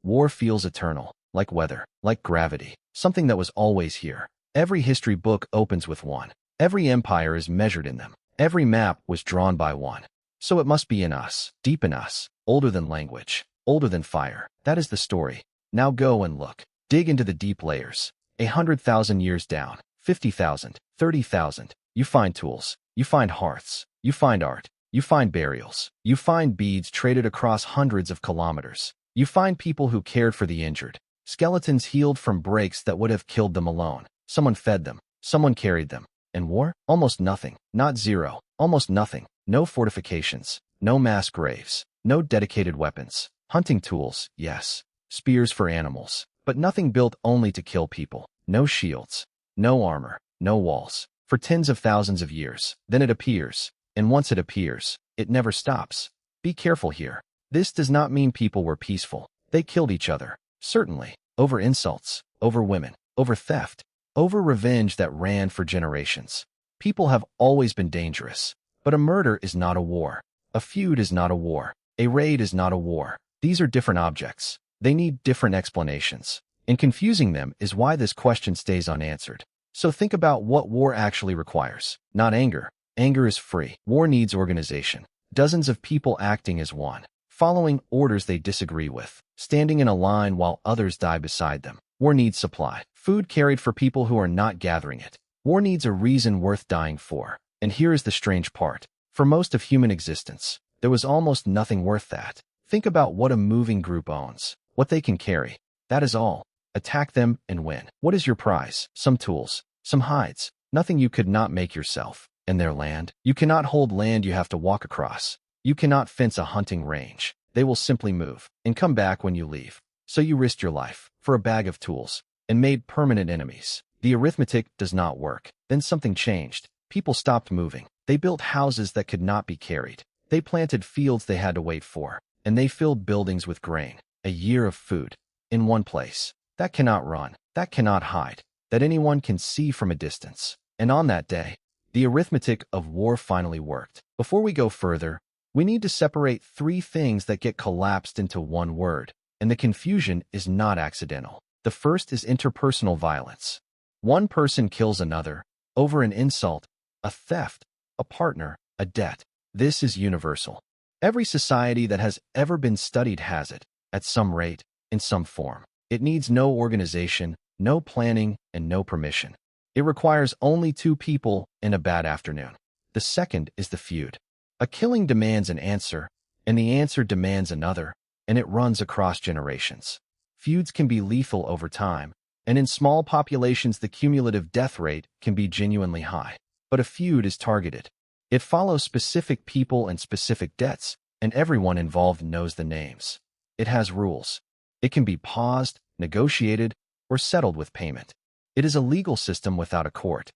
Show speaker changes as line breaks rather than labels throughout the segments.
War feels eternal, like weather, like gravity, something that was always here. Every history book opens with one. Every empire is measured in them. Every map was drawn by one. So it must be in us, deep in us, older than language, older than fire. That is the story. Now go and look. Dig into the deep layers. 100,000 years down, 50,000, 30,000. You find tools. You find hearths. You find art. You find burials. You find beads traded across hundreds of kilometers. You find people who cared for the injured. Skeletons healed from breaks that would have killed them alone. Someone fed them. Someone carried them. And war? Almost nothing. Not zero. Almost nothing. No fortifications. No mass graves. No dedicated weapons. Hunting tools, yes. Spears for animals. But nothing built only to kill people. No shields. No armor. No walls. For tens of thousands of years. Then it appears. And once it appears, it never stops. Be careful here. This does not mean people were peaceful. They killed each other. Certainly. Over insults. Over women. Over theft. Over revenge that ran for generations. People have always been dangerous. But a murder is not a war. A feud is not a war. A raid is not a war. These are different objects. They need different explanations. And confusing them is why this question stays unanswered. So think about what war actually requires. Not anger. Anger is free. War needs organization. Dozens of people acting as one. Following orders they disagree with. Standing in a line while others die beside them. War needs supply. Food carried for people who are not gathering it. War needs a reason worth dying for. And here is the strange part. For most of human existence, there was almost nothing worth that. Think about what a moving group owns. What they can carry. That is all. Attack them and win. What is your prize? Some tools. Some hides. Nothing you could not make yourself. And their land. You cannot hold land you have to walk across. You cannot fence a hunting range. They will simply move and come back when you leave. So you risked your life for a bag of tools and made permanent enemies. The arithmetic does not work. Then something changed. People stopped moving. They built houses that could not be carried. They planted fields they had to wait for. And they filled buildings with grain. A year of food. In one place. That cannot run. That cannot hide. That anyone can see from a distance. And on that day, the arithmetic of war finally worked. Before we go further, we need to separate three things that get collapsed into one word. And the confusion is not accidental. The first is interpersonal violence. One person kills another over an insult, a theft, a partner, a debt. This is universal. Every society that has ever been studied has it, at some rate, in some form. It needs no organization, no planning, and no permission. It requires only two people and a bad afternoon. The second is the feud. A killing demands an answer, and the answer demands another, and it runs across generations. Feuds can be lethal over time, and in small populations the cumulative death rate can be genuinely high. But a feud is targeted. It follows specific people and specific debts, and everyone involved knows the names. It has rules. It can be paused, negotiated, or settled with payment. It is a legal system without a court.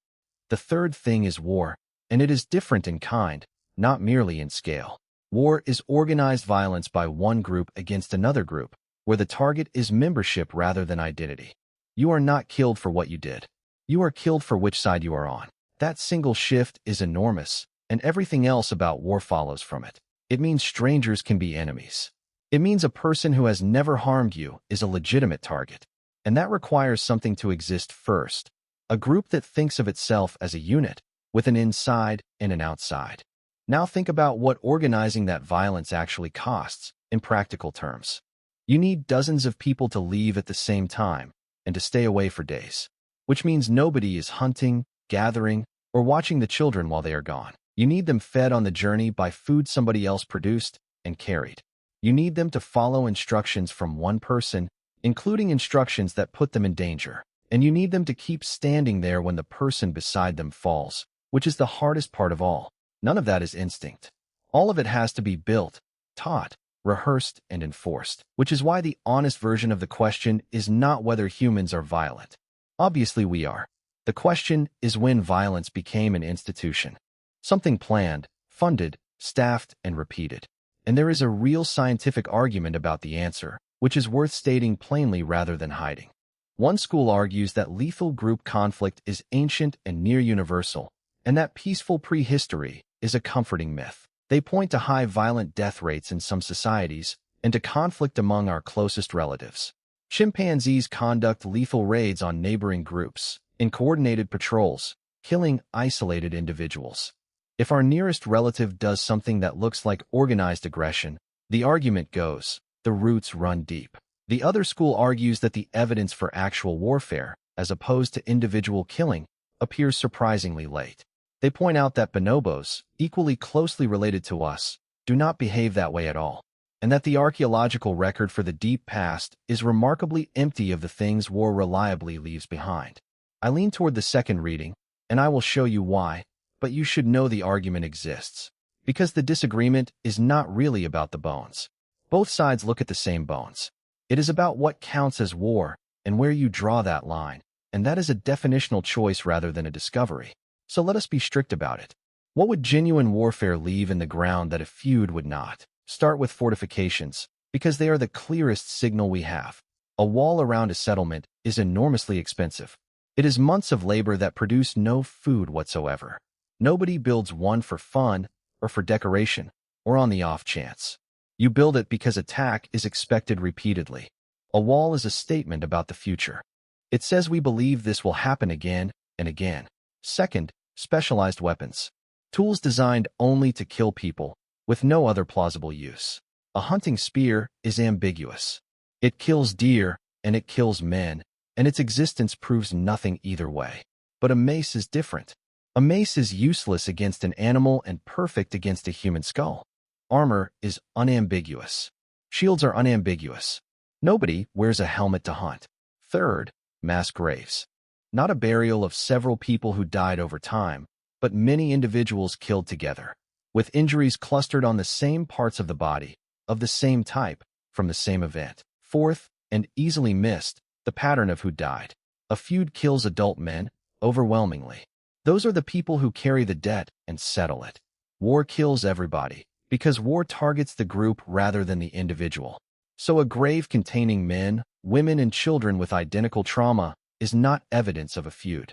The third thing is war, and it is different in kind, not merely in scale. War is organized violence by one group against another group, where the target is membership rather than identity. You are not killed for what you did. You are killed for which side you are on. That single shift is enormous, and everything else about war follows from it. It means strangers can be enemies. It means a person who has never harmed you is a legitimate target. And that requires something to exist first. A group that thinks of itself as a unit, with an inside and an outside. Now think about what organizing that violence actually costs, in practical terms. You need dozens of people to leave at the same time, and to stay away for days. Which means nobody is hunting, gathering, or watching the children while they are gone. You need them fed on the journey by food somebody else produced and carried. You need them to follow instructions from one person, including instructions that put them in danger. And you need them to keep standing there when the person beside them falls, which is the hardest part of all. None of that is instinct. All of it has to be built, taught, rehearsed, and enforced, which is why the honest version of the question is not whether humans are violent. Obviously we are. The question is when violence became an institution. Something planned, funded, staffed, and repeated. And there is a real scientific argument about the answer, which is worth stating plainly rather than hiding. One school argues that lethal group conflict is ancient and near universal, and that peaceful prehistory is a comforting myth. They point to high violent death rates in some societies and to conflict among our closest relatives. Chimpanzees conduct lethal raids on neighboring groups, in coordinated patrols, killing isolated individuals. If our nearest relative does something that looks like organized aggression, the argument goes, the roots run deep. The other school argues that the evidence for actual warfare, as opposed to individual killing, appears surprisingly late. They point out that bonobos, equally closely related to us, do not behave that way at all, and that the archaeological record for the deep past is remarkably empty of the things war reliably leaves behind. I lean toward the second reading, and I will show you why, but you should know the argument exists, because the disagreement is not really about the bones. Both sides look at the same bones. It is about what counts as war and where you draw that line, and that is a definitional choice rather than a discovery. So let us be strict about it. What would genuine warfare leave in the ground that a feud would not? Start with fortifications, because they are the clearest signal we have. A wall around a settlement is enormously expensive. It is months of labor that produce no food whatsoever. Nobody builds one for fun or for decoration or on the off chance. You build it because attack is expected repeatedly. A wall is a statement about the future. It says we believe this will happen again and again. Second, specialized weapons. Tools designed only to kill people, with no other plausible use. A hunting spear is ambiguous. It kills deer, and it kills men, and its existence proves nothing either way. But a mace is different. A mace is useless against an animal and perfect against a human skull. Armor is unambiguous. Shields are unambiguous. Nobody wears a helmet to hunt. Third, mass graves. Not a burial of several people who died over time, but many individuals killed together, with injuries clustered on the same parts of the body, of the same type, from the same event. Fourth, and easily missed, the pattern of who died. A feud kills adult men, overwhelmingly. Those are the people who carry the debt and settle it. War kills everybody, because war targets the group rather than the individual. So a grave containing men, women, and children with identical trauma is not evidence of a feud.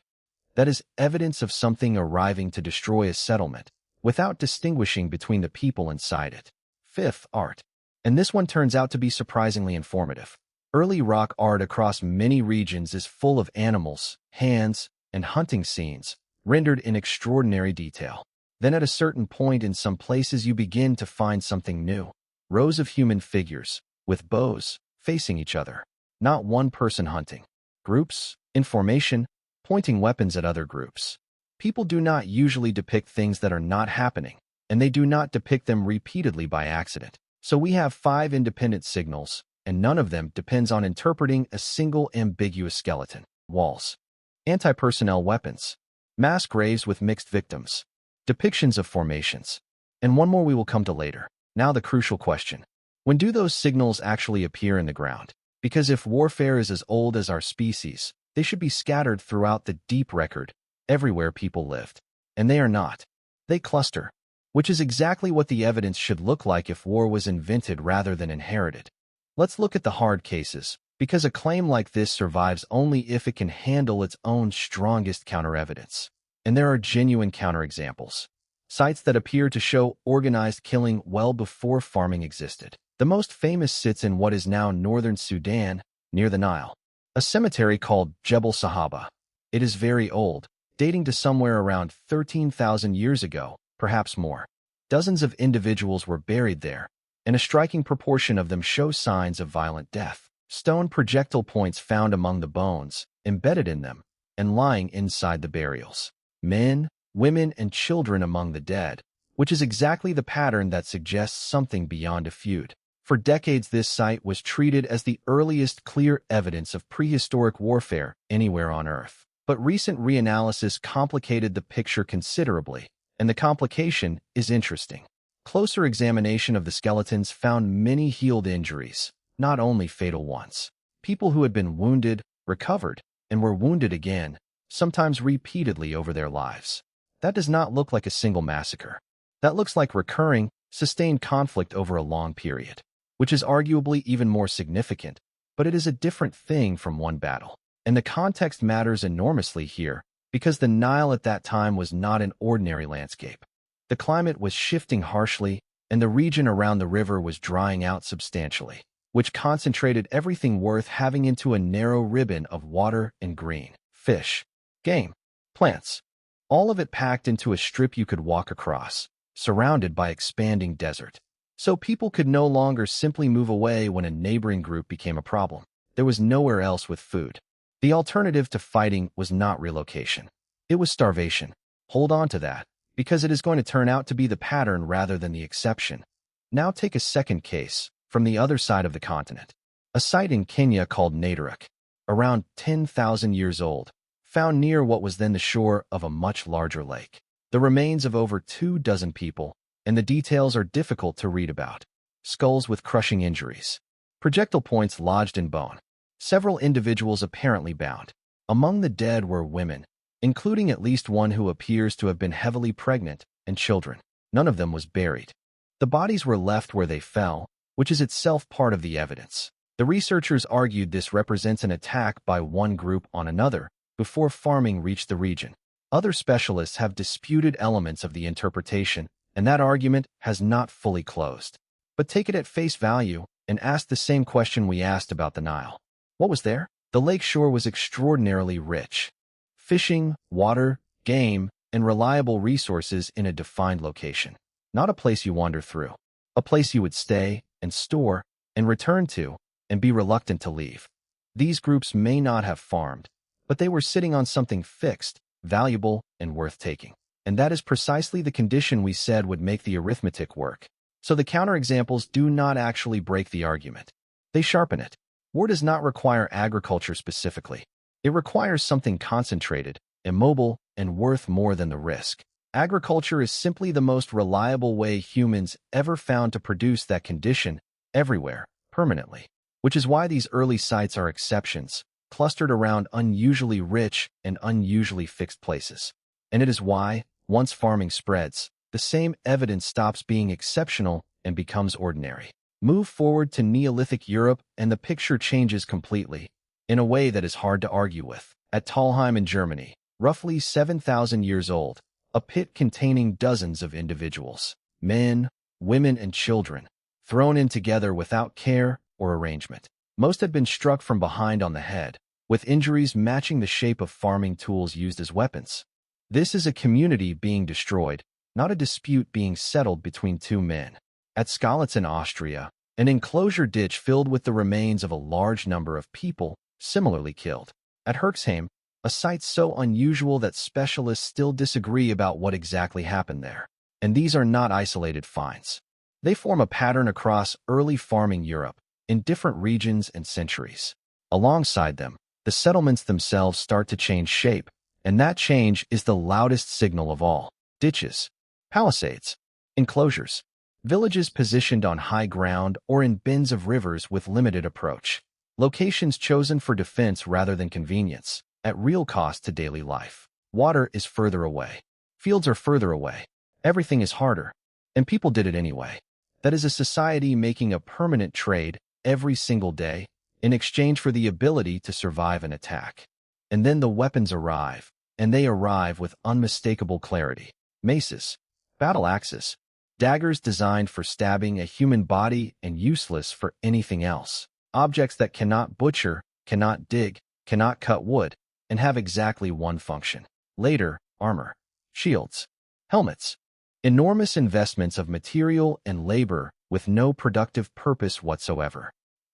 That is evidence of something arriving to destroy a settlement, without distinguishing between the people inside it. Fifth, art. And this one turns out to be surprisingly informative. Early rock art across many regions is full of animals, hands, and hunting scenes, rendered in extraordinary detail. Then at a certain point in some places you begin to find something new. Rows of human figures, with bows, facing each other. Not one person hunting. Groups, in formation, pointing weapons at other groups. People do not usually depict things that are not happening, and they do not depict them repeatedly by accident. So we have 5 independent signals, and none of them depends on interpreting a single ambiguous skeleton. Walls. Anti-personnel weapons. Mass graves with mixed victims. Depictions of formations. And one more we will come to later. Now the crucial question. When do those signals actually appear in the ground? Because if warfare is as old as our species, they should be scattered throughout the deep record, everywhere people lived. And they are not. They cluster. Which is exactly what the evidence should look like if war was invented rather than inherited. Let's look at the hard cases, because a claim like this survives only if it can handle its own strongest counter-evidence. And there are genuine counterexamples. Sites that appear to show organized killing well before farming existed. The most famous sits in what is now northern Sudan, near the Nile. A cemetery called Jebel Sahaba. It is very old, dating to somewhere around 13,000 years ago, perhaps more. Dozens of individuals were buried there, and a striking proportion of them show signs of violent death. Stone projectile points found among the bones, embedded in them, and lying inside the burials. Men, women, and children among the dead, which is exactly the pattern that suggests something beyond a feud. For decades, this site was treated as the earliest clear evidence of prehistoric warfare anywhere on Earth. But recent reanalysis complicated the picture considerably, and the complication is interesting. Closer examination of the skeletons found many healed injuries, not only fatal ones. People who had been wounded, recovered, and were wounded again, sometimes repeatedly over their lives. That does not look like a single massacre. That looks like recurring, sustained conflict over a long period, which is arguably even more significant, but it is a different thing from one battle. And the context matters enormously here, because the Nile at that time was not an ordinary landscape. The climate was shifting harshly, and the region around the river was drying out substantially, which concentrated everything worth having into a narrow ribbon of water and green, fish, game, plants, all of it packed into a strip you could walk across, surrounded by expanding desert. So people could no longer simply move away when a neighboring group became a problem. There was nowhere else with food. The alternative to fighting was not relocation. It was starvation. Hold on to that, because it is going to turn out to be the pattern rather than the exception. Now take a second case, from the other side of the continent. A site in Kenya called Neolithic, around 10,000 years old, found near what was then the shore of a much larger lake. The remains of over 24 people, and the details are difficult to read about. Skulls with crushing injuries. Projectile points lodged in bone. Several individuals apparently bound. Among the dead were women, including at least one who appears to have been heavily pregnant, and children. None of them was buried. The bodies were left where they fell, which is itself part of the evidence. The researchers argued this represents an attack by one group on another before farming reached the region. Other specialists have disputed elements of the interpretation, and that argument has not fully closed. But take it at face value and ask the same question we asked about the Nile. What was there? The lake shore was extraordinarily rich. Fishing, water, game, and reliable resources in a defined location. Not a place you wander through. A place you would stay and store and return to and be reluctant to leave. These groups may not have farmed, but they were sitting on something fixed, valuable, and worth taking. And that is precisely the condition we said would make the arithmetic work. So the counterexamples do not actually break the argument. They sharpen it. War does not require agriculture specifically. It requires something concentrated, immobile, and worth more than the risk. Agriculture is simply the most reliable way humans ever found to produce that condition, everywhere, permanently. Which is why these early sites are exceptions, clustered around unusually rich and unusually fixed places. And it is why, once farming spreads, the same evidence stops being exceptional and becomes ordinary. Move forward to Neolithic Europe and the picture changes completely, in a way that is hard to argue with. At Talheim in Germany, roughly 7,000 years old, a pit containing dozens of individuals, men, women, and children, thrown in together without care or arrangement. Most had been struck from behind on the head, with injuries matching the shape of farming tools used as weapons. This is a community being destroyed, not a dispute being settled between two men. At Skalitz in Austria, an enclosure ditch filled with the remains of a large number of people, similarly killed. At Herxheim, a site so unusual that specialists still disagree about what exactly happened there. And these are not isolated finds. They form a pattern across early farming Europe, in different regions and centuries. Alongside them, the settlements themselves start to change shape, and that change is the loudest signal of all. Ditches, palisades, enclosures, villages positioned on high ground or in bends of rivers with limited approach. Locations chosen for defense rather than convenience, at real cost to daily life. Water is further away. Fields are further away. Everything is harder. And people did it anyway. That is a society making a permanent trade every single day in exchange for the ability to survive an attack. And then the weapons arrive, and they arrive with unmistakable clarity. Maces, battle axes, daggers designed for stabbing a human body and useless for anything else. Objects that cannot butcher, cannot dig, cannot cut wood, and have exactly one function. Later, armor, shields, helmets. Enormous investments of material and labor with no productive purpose whatsoever.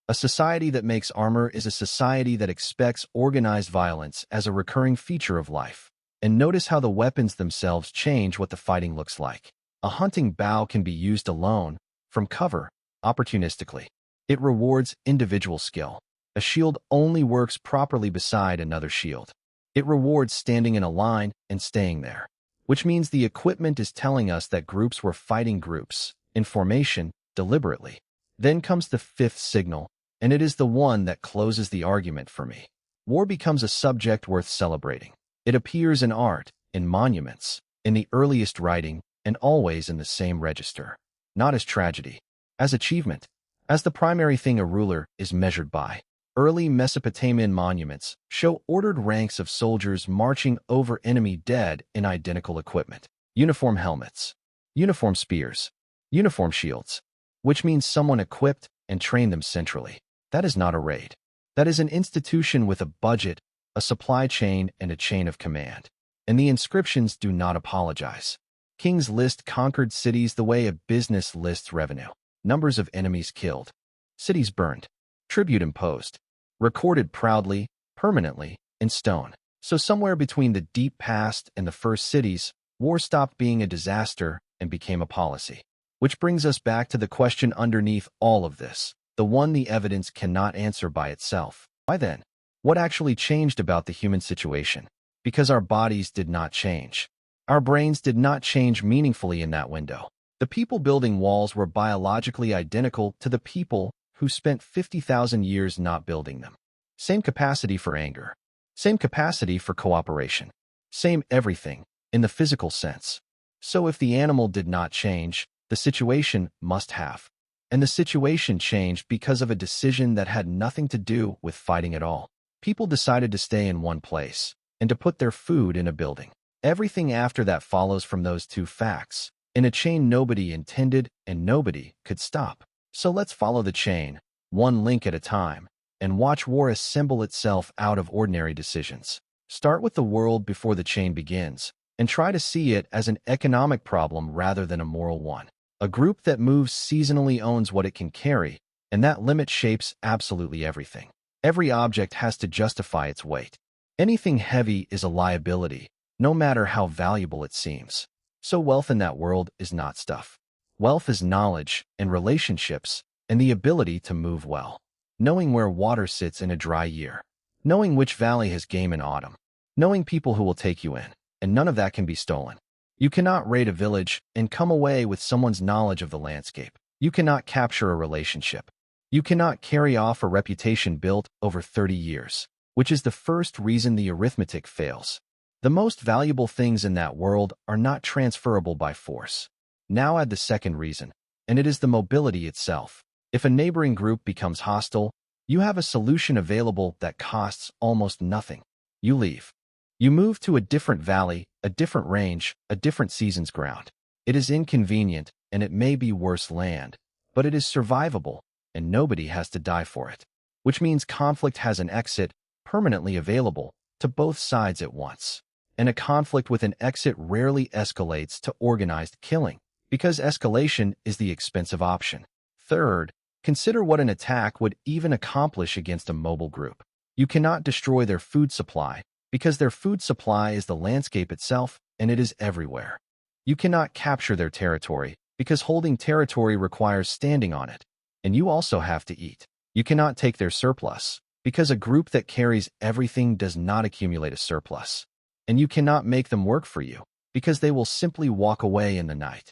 A society that makes armor is a society that expects organized violence as a recurring feature of life. And notice how the weapons themselves change what the fighting looks like. A hunting bow can be used alone, from cover, opportunistically. It rewards individual skill. A shield only works properly beside another shield. It rewards standing in a line and staying there. Which means the equipment is telling us that groups were fighting groups, in formation, deliberately. Then comes the fifth signal, and it is the one that closes the argument for me. War becomes a subject worth celebrating. It appears in art, in monuments, in the earliest writing, and always in the same register. Not as tragedy, as achievement, as the primary thing a ruler is measured by. Early Mesopotamian monuments show ordered ranks of soldiers marching over enemy dead in identical equipment. Uniform helmets, uniform spears, Uniform shields, which means someone equipped and trained them centrally. That is not a raid. That is an institution with a budget, a supply chain, and a chain of command. And the inscriptions do not apologize. Kings list conquered cities the way a business lists revenue. Numbers of enemies killed. Cities burned. Tribute imposed. Recorded proudly, permanently, in stone. So somewhere between the deep past and the first cities, war stopped being a disaster and became a policy. Which brings us back to the question underneath all of this, the one the evidence cannot answer by itself. Why then? What actually changed about the human situation? Because our bodies did not change. Our brains did not change meaningfully in that window. The people building walls were biologically identical to the people who spent 50,000 years not building them. Same capacity for anger. Same capacity for cooperation. Same everything, in the physical sense. So if the animal did not change, the situation must have. And the situation changed because of a decision that had nothing to do with fighting at all. People decided to stay in one place and to put their food in a building. Everything after that follows from those two facts, in a chain nobody intended and nobody could stop. So let's follow the chain, one link at a time, and watch war assemble itself out of ordinary decisions. Start with the world before the chain begins, and try to see it as an economic problem rather than a moral one. A group that moves seasonally owns what it can carry, and that limit shapes absolutely everything. Every object has to justify its weight. Anything heavy is a liability, no matter how valuable it seems. So wealth in that world is not stuff. Wealth is knowledge and relationships and the ability to move well. Knowing where water sits in a dry year. Knowing which valley has game in autumn. Knowing people who will take you in, and none of that can be stolen. You cannot raid a village and come away with someone's knowledge of the landscape. You cannot capture a relationship. You cannot carry off a reputation built over 30 years, which is the first reason the arithmetic fails. The most valuable things in that world are not transferable by force. Now add the second reason, and it is the mobility itself. If a neighboring group becomes hostile, you have a solution available that costs almost nothing. You leave. You move to a different valley, a different range, a different season's ground. It is inconvenient, and it may be worse land, but it is survivable, and nobody has to die for it. Which means conflict has an exit, permanently available, to both sides at once. And a conflict with an exit rarely escalates to organized killing, because escalation is the expensive option. Third, consider what an attack would even accomplish against a mobile group. You cannot destroy their food supply, because their food supply is the landscape itself, and it is everywhere. You cannot capture their territory, because holding territory requires standing on it, and you also have to eat. You cannot take their surplus, because a group that carries everything does not accumulate a surplus. And you cannot make them work for you, because they will simply walk away in the night.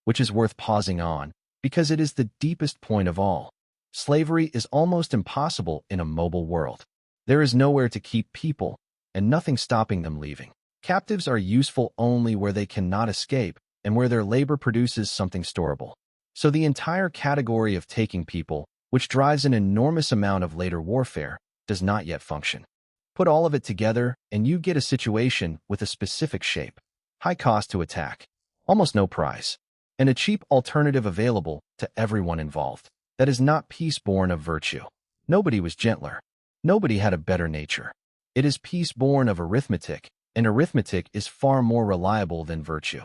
Which is worth pausing on, because it is the deepest point of all. Slavery is almost impossible in a mobile world. There is nowhere to keep people, and nothing stopping them leaving. Captives are useful only where they cannot escape, and where their labor produces something storable. So the entire category of taking people, which drives an enormous amount of later warfare, does not yet function. Put all of it together, and you get a situation with a specific shape. High cost to attack. Almost no prize. And a cheap alternative available to everyone involved. That is not peace born of virtue. Nobody was gentler. Nobody had a better nature. It is peace born of arithmetic, and arithmetic is far more reliable than virtue.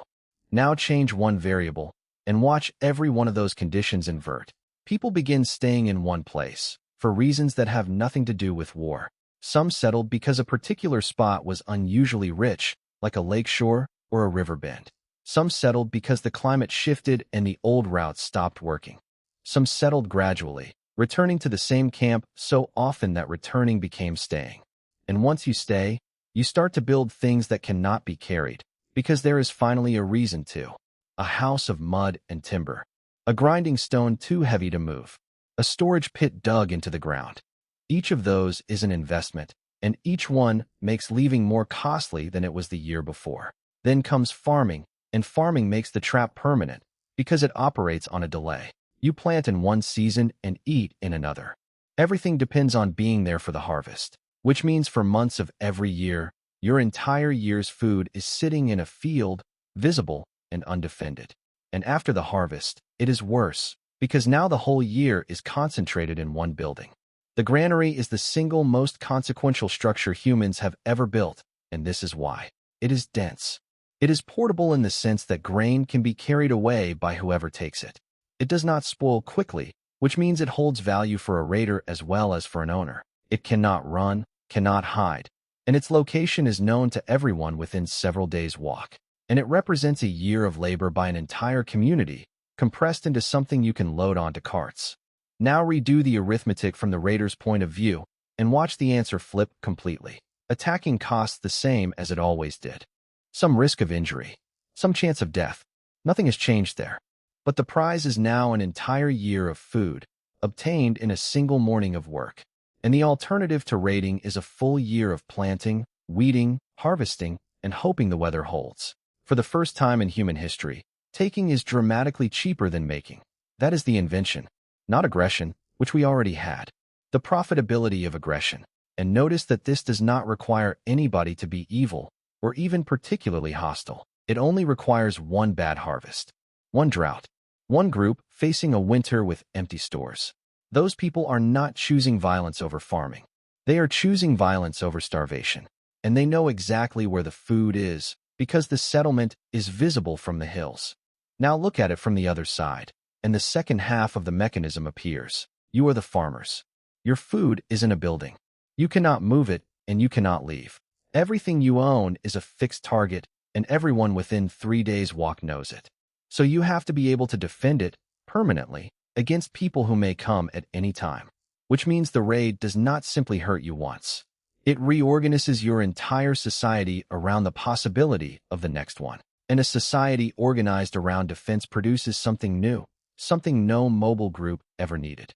Now change one variable, and watch every one of those conditions invert. People begin staying in one place, for reasons that have nothing to do with war. Some settled because a particular spot was unusually rich, like a lakeshore or a river bend. Some settled because the climate shifted and the old routes stopped working. Some settled gradually, returning to the same camp so often that returning became staying. And once you stay, you start to build things that cannot be carried, because there is finally a reason to. A house of mud and timber. A grinding stone too heavy to move. A storage pit dug into the ground. Each of those is an investment, and each one makes leaving more costly than it was the year before. Then comes farming, and farming makes the trap permanent, because it operates on a delay. You plant in one season and eat in another. Everything depends on being there for the harvest, which means for months of every year, your entire year's food is sitting in a field, visible and undefended. And after the harvest, it is worse, because now the whole year is concentrated in one building. The granary is the single most consequential structure humans have ever built, and this is why. It is dense. It is portable in the sense that grain can be carried away by whoever takes it. It does not spoil quickly, which means it holds value for a raider as well as for an owner. It cannot run, cannot hide, and its location is known to everyone within several days' walk. And it represents a year of labor by an entire community, compressed into something you can load onto carts. Now redo the arithmetic from the raider's point of view, and watch the answer flip completely. Attacking costs the same as it always did. Some risk of injury, some chance of death. Nothing has changed there. But the prize is now an entire year of food, obtained in a single morning of work. And the alternative to raiding is a full year of planting, weeding, harvesting, and hoping the weather holds. For the first time in human history, taking is dramatically cheaper than making. That is the invention, not aggression, which we already had. The profitability of aggression. And notice that this does not require anybody to be evil or even particularly hostile. It only requires one bad harvest, one drought, one group facing a winter with empty stores. Those people are not choosing violence over farming. They are choosing violence over starvation. And they know exactly where the food is because the settlement is visible from the hills. Now look at it from the other side, and the second half of the mechanism appears. You are the farmers. Your food is in a building. You cannot move it, and you cannot leave. Everything you own is a fixed target, and everyone within 3 days' walk knows it. So you have to be able to defend it permanently against people who may come at any time, which means the raid does not simply hurt you once. It reorganizes your entire society around the possibility of the next one. And a society organized around defense produces something new, something no mobile group ever needed.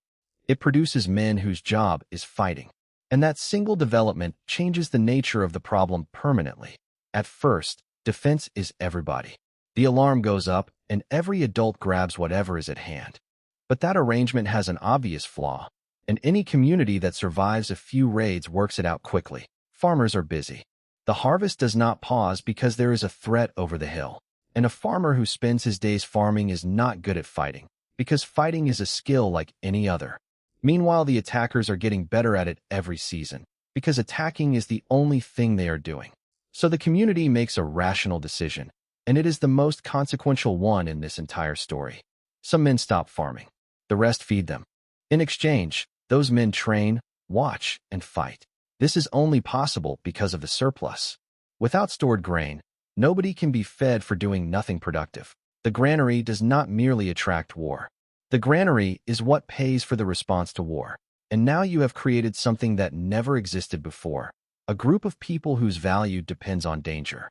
It produces men whose job is fighting. And that single development changes the nature of the problem permanently. At first, defense is everybody. The alarm goes up, and every adult grabs whatever is at hand. But that arrangement has an obvious flaw, and any community that survives a few raids works it out quickly. Farmers are busy. The harvest does not pause because there is a threat over the hill. And a farmer who spends his days farming is not good at fighting, because fighting is a skill like any other. Meanwhile, the attackers are getting better at it every season, because attacking is the only thing they are doing. So the community makes a rational decision, and it is the most consequential one in this entire story. Some men stop farming. The rest feed them. In exchange, those men train, watch, and fight. This is only possible because of the surplus. Without stored grain, nobody can be fed for doing nothing productive. The granary does not merely attract war. The granary is what pays for the response to war. And now you have created something that never existed before, a group of people whose value depends on danger.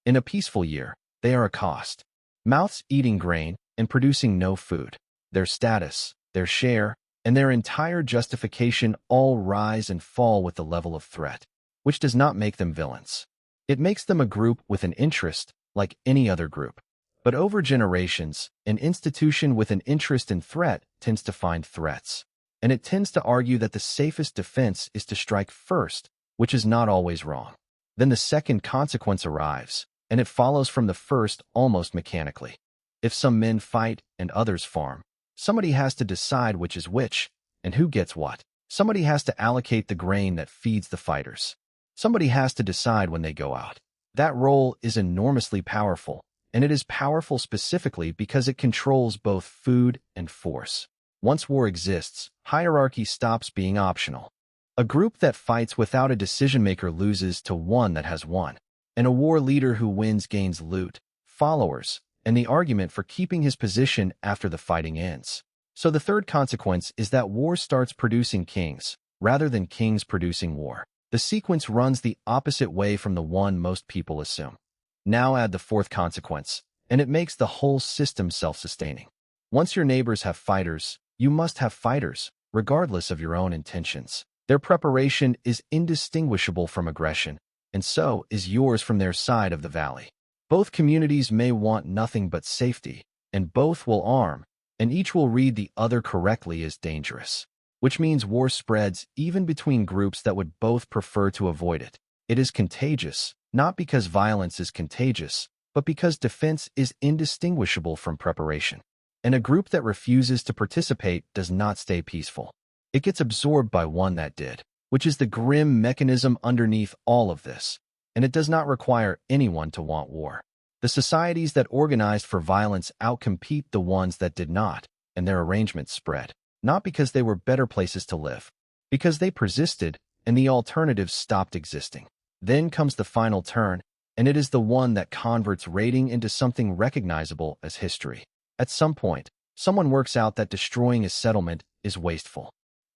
In a peaceful year, they are a cost. Mouths eating grain and producing no food. Their status, their share, and their entire justification all rise and fall with the level of threat, which does not make them villains. It makes them a group with an interest, like any other group. But over generations, an institution with an interest in threat tends to find threats. And it tends to argue that the safest defense is to strike first, which is not always wrong. Then the second consequence arrives, and it follows from the first almost mechanically. If some men fight and others farm, somebody has to decide which is which, and who gets what. Somebody has to allocate the grain that feeds the fighters. Somebody has to decide when they go out. That role is enormously powerful, and it is powerful specifically because it controls both food and force. Once war exists, hierarchy stops being optional. A group that fights without a decision-maker loses to one that has won, and a war leader who wins gains loot, followers, and the argument for keeping his position after the fighting ends. So the third consequence is that war starts producing kings, rather than kings producing war. The sequence runs the opposite way from the one most people assume. Now add the fourth consequence, and it makes the whole system self-sustaining. Once your neighbors have fighters, you must have fighters, regardless of your own intentions. Their preparation is indistinguishable from aggression, and so is yours from their side of the valley. Both communities may want nothing but safety, and both will arm, and each will read the other correctly as dangerous, which means war spreads even between groups that would both prefer to avoid it. It is contagious, not because violence is contagious, but because defense is indistinguishable from preparation. And a group that refuses to participate does not stay peaceful. It gets absorbed by one that did, which is the grim mechanism underneath all of this. And it does not require anyone to want war. The societies that organized for violence outcompete the ones that did not, and their arrangements spread, not because they were better places to live, because they persisted and the alternatives stopped existing. Then comes the final turn, and it is the one that converts raiding into something recognizable as history. At some point, someone works out that destroying a settlement is wasteful.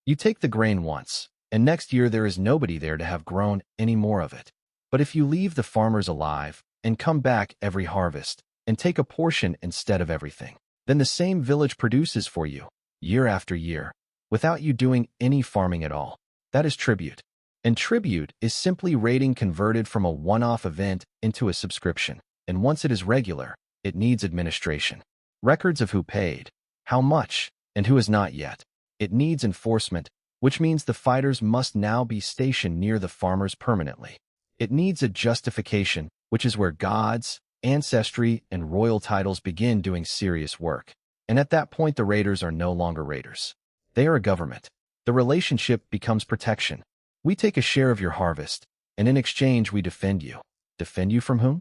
You take the grain once, and next year there is nobody there to have grown any more of it. But if you leave the farmers alive and come back every harvest and take a portion instead of everything, then the same village produces for you, year after year, without you doing any farming at all. That is tribute. And tribute is simply raiding converted from a one-off event into a subscription. And once it is regular, it needs administration. Records of who paid, how much, and who has not yet. It needs enforcement, which means the fighters must now be stationed near the farmers permanently. It needs a justification, which is where gods, ancestry, and royal titles begin doing serious work. And at that point, the raiders are no longer raiders. They are a government. The relationship becomes protection. We take a share of your harvest, and in exchange we defend you. Defend you from whom?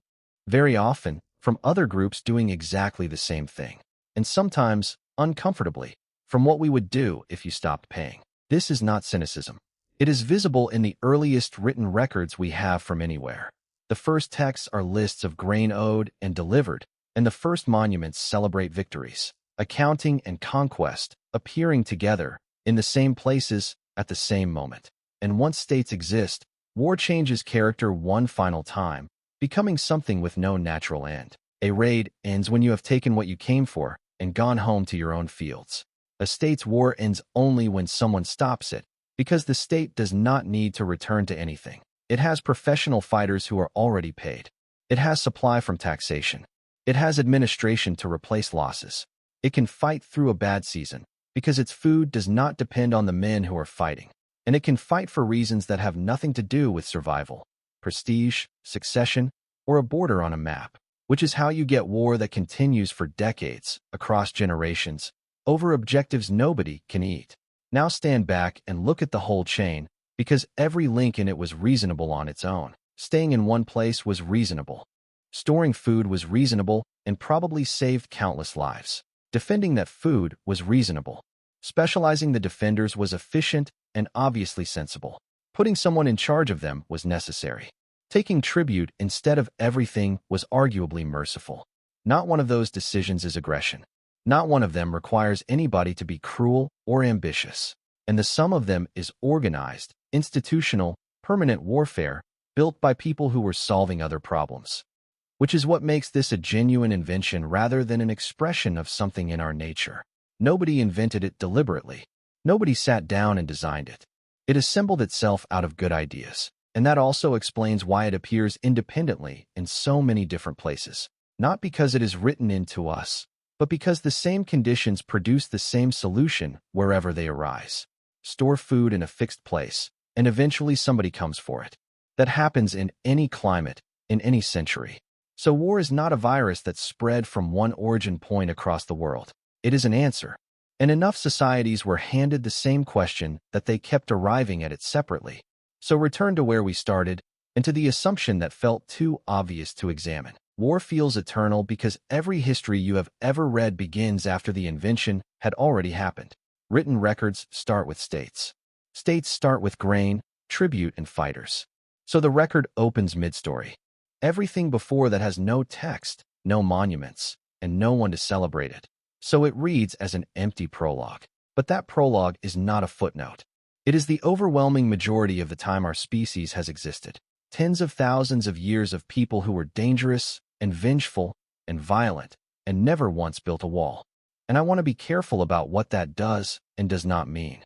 Very often, from other groups doing exactly the same thing. And sometimes, uncomfortably, from what we would do if you stopped paying. This is not cynicism. It is visible in the earliest written records we have from anywhere. The first texts are lists of grain owed and delivered, and the first monuments celebrate victories, accounting and conquest, appearing together, in the same places, at the same moment. And once states exist, war changes character one final time, becoming something with no natural end. A raid ends when you have taken what you came for and gone home to your own fields. A state's war ends only when someone stops it, because the state does not need to return to anything. It has professional fighters who are already paid. It has supply from taxation. It has administration to replace losses. It can fight through a bad season, because its food does not depend on the men who are fighting. And it can fight for reasons that have nothing to do with survival, prestige, succession, or a border on a map, which is how you get war that continues for decades, across generations, over objectives nobody can eat. Now stand back and look at the whole chain, because every link in it was reasonable on its own. Staying in one place was reasonable. Storing food was reasonable and probably saved countless lives. Defending that food was reasonable. Specializing the defenders was efficient and obviously sensible. Putting someone in charge of them was necessary. Taking tribute instead of everything was arguably merciful. Not one of those decisions is aggression. Not one of them requires anybody to be cruel or ambitious. And the sum of them is organized, institutional, permanent warfare built by people who were solving other problems. Which is what makes this a genuine invention rather than an expression of something in our nature. Nobody invented it deliberately. Nobody sat down and designed it. It assembled itself out of good ideas. And that also explains why it appears independently in so many different places. Not because it is written into us, but because the same conditions produce the same solution wherever they arise. Store food in a fixed place, and eventually somebody comes for it. That happens in any climate, in any century. So war is not a virus that spread from one origin point across the world. It is an answer. And enough societies were handed the same question that they kept arriving at it separately. So return to where we started, and to the assumption that felt too obvious to examine. War feels eternal because every history you have ever read begins after the invention had already happened. Written records start with states. States start with grain, tribute, and fighters. So the record opens mid-story. Everything before that has no text, no monuments, and no one to celebrate it. So it reads as an empty prologue. But that prologue is not a footnote. It is the overwhelming majority of the time our species has existed. Tens of thousands of years of people who were dangerous and vengeful and violent and never once built a wall. And I want to be careful about what that does and does not mean.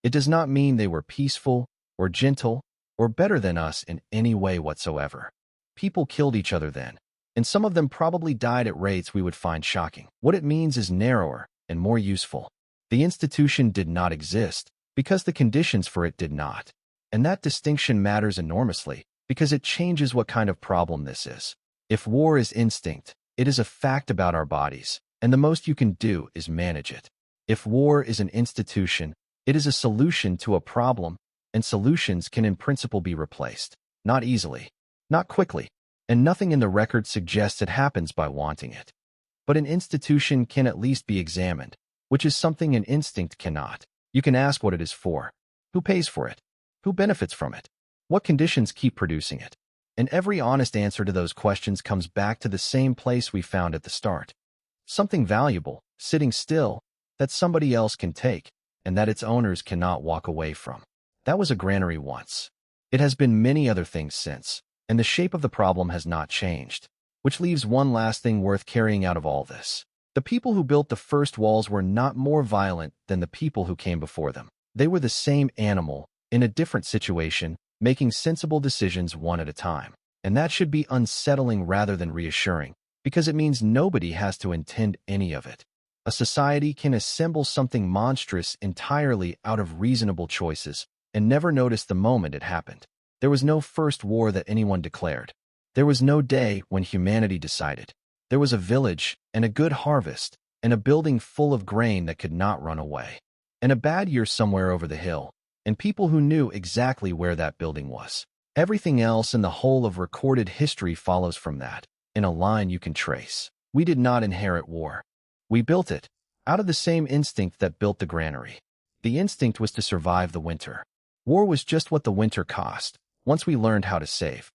It does not mean they were peaceful or gentle or better than us in any way whatsoever. People killed each other then, and some of them probably died at rates we would find shocking. What it means is narrower and more useful. The institution did not exist because the conditions for it did not. And that distinction matters enormously because it changes what kind of problem this is. If war is instinct, it is a fact about our bodies, and the most you can do is manage it. If war is an institution, it is a solution to a problem, and solutions can in principle be replaced. Not easily, not quickly, and nothing in the record suggests it happens by wanting it. But an institution can at least be examined, which is something an instinct cannot. You can ask what it is for, who pays for it, who benefits from it, what conditions keep producing it. And every honest answer to those questions comes back to the same place we found at the start. Something valuable, sitting still, that somebody else can take, and that its owners cannot walk away from. That was a granary once. It has been many other things since, and the shape of the problem has not changed. Which leaves one last thing worth carrying out of all this. The people who built the first walls were not more violent than the people who came before them. They were the same animal, in a different situation, making sensible decisions one at a time. And that should be unsettling rather than reassuring, because it means nobody has to intend any of it. A society can assemble something monstrous entirely out of reasonable choices and never notice the moment it happened. There was no first war that anyone declared. There was no day when humanity decided. There was a village, and a good harvest, and a building full of grain that could not run away. And a bad year somewhere over the hill, and people who knew exactly where that building was. Everything else in the whole of recorded history follows from that, in a line you can trace. We did not inherit war. We built it, out of the same instinct that built the granary. The instinct was to survive the winter. War was just what the winter cost, once we learned how to save.